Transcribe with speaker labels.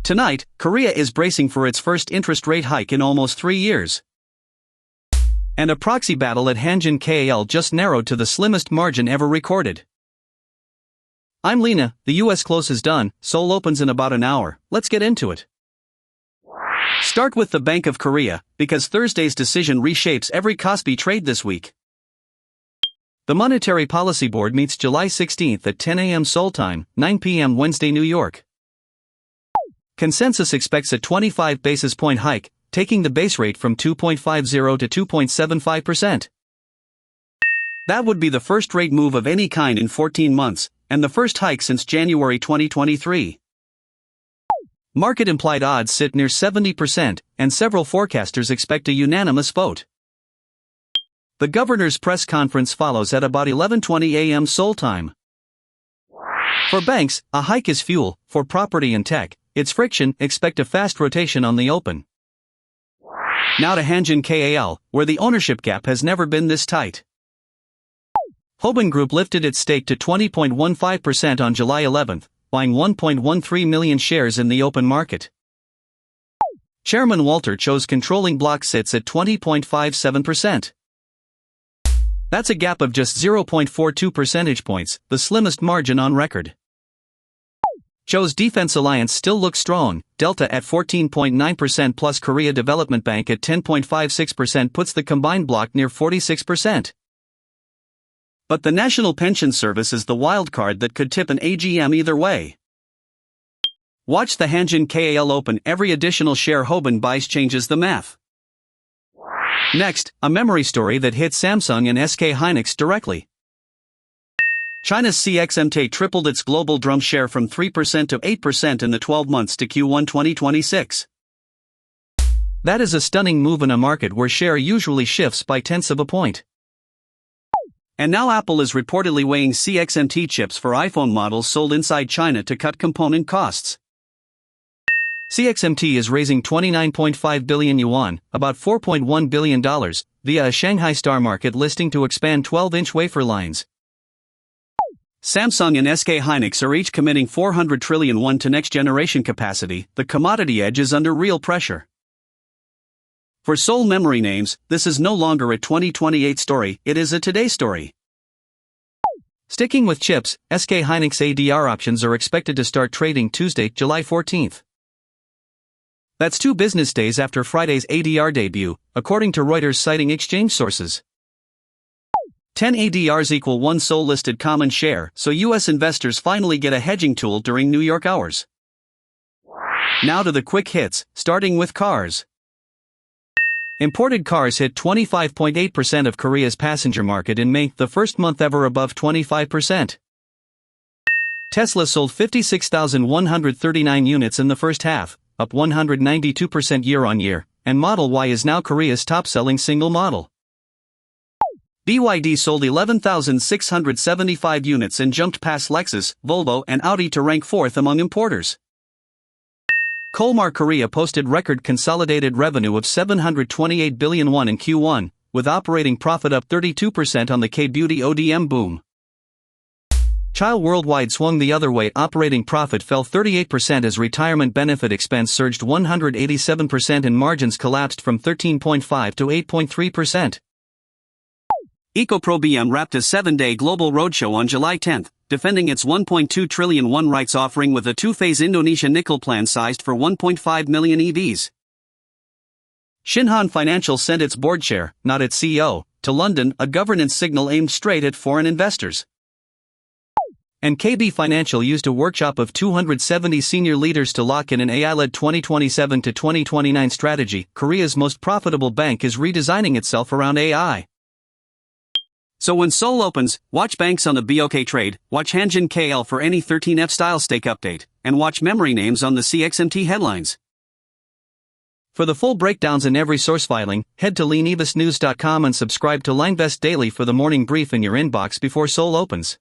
Speaker 1: Tonight, Korea is bracing for its first interest rate hike in almost 3 years. And a proxy battle at Hanjin KL just narrowed to the slimmest margin ever recorded. I'm Lena, the US close is done, Seoul opens in about an hour, let's get into it. Start with the Bank of Korea, because Thursday's decision reshapes every Kospi trade this week. The Monetary Policy Board meets July 16 at 10 a.m. Seoul time, 9 p.m. Wednesday New York. Consensus expects a 25 basis point hike, taking the base rate from 2.50 to 2.75%. That would be the first rate move of any kind in 14 months, and the first hike since January 2023. Market implied odds sit near 70%, and several forecasters expect a unanimous vote. The governor's press conference follows at about 11:20 a.m. Seoul time. For banks, a hike is fuel; for property and tech, it's friction. Expect a fast rotation on the open. Now to Hanjin KL, where the ownership gap has never been this tight. Hoban Group lifted its stake to 20.15% on July 11, buying 1.13 million shares in the open market. Chairman Walter Cho's controlling block sits at 20.57%. That's a gap of just 0.42 percentage points, the slimmest margin on record. Cho's defense alliance still looks strong. Delta at 14.9% plus Korea Development Bank at 10.56% puts the combined block near 46%. But the National Pension Service is the wild card that could tip an AGM either way. Watch the Hanjin KL open. Every additional share Hoban buys changes the math. Next, a memory story that hit Samsung and SK Hynix directly. China's CXMT tripled its global drum share from 3% to 8% in the 12 months to Q1 2026. That is a stunning move in a market where share usually shifts by tenths of a point. And now Apple is reportedly weighing CXMT chips for iPhone models sold inside China to cut component costs. CXMT is raising 29.5 billion yuan, about $4.1 billion, via a Shanghai Star Market listing to expand 12-inch wafer lines. Samsung and SK Hynix are each committing 400 trillion won to next-generation capacity. The commodity edge is under real pressure. For Seoul memory names, this is no longer a 2028 story, it is a today story. Sticking with chips, SK Hynix ADR options are expected to start trading Tuesday, July 14th. That's 2 business days after Friday's ADR debut, according to Reuters citing exchange sources. 10 ADRs equal 1 Seoul-listed common share, so US investors finally get a hedging tool during New York hours. Now to the quick hits, starting with cars. Imported cars hit 25.8% of Korea's passenger market in May, the first month ever above 25%. Tesla sold 56,139 units in the first half, up 192% year-on-year, and Model Y is now Korea's top-selling single model. BYD sold 11,675 units and jumped past Lexus, Volvo, and Audi to rank 4th among importers. Kolmar Korea posted record consolidated revenue of 728 billion won in Q1, with operating profit up 32% on the K-beauty ODM boom. Cheil Worldwide swung the other way. Operating profit fell 38% as retirement benefit expense surged 187% and margins collapsed from 13.5% to 8.3%. EcoPro BM wrapped a 7-day global roadshow on July 10, defending its 1.2 trillion won rights offering with a 2-phase Indonesia nickel plan sized for 1.5 million EVs. Shinhan Financial sent its board chair, not its CEO, to London, a governance signal aimed straight at foreign investors. And KB Financial used a workshop of 270 senior leaders to lock in an AI-led 2027 to 2029 strategy. Korea's most profitable bank is redesigning itself around AI. So when Seoul opens, watch banks on the BOK trade, watch Hanjin KL for any 13F style stake update, and watch memory names on the CXMT headlines. For the full breakdowns in every source filing, head to LineVestnews.com and subscribe to LineVest Daily for the morning brief in your inbox before Seoul opens.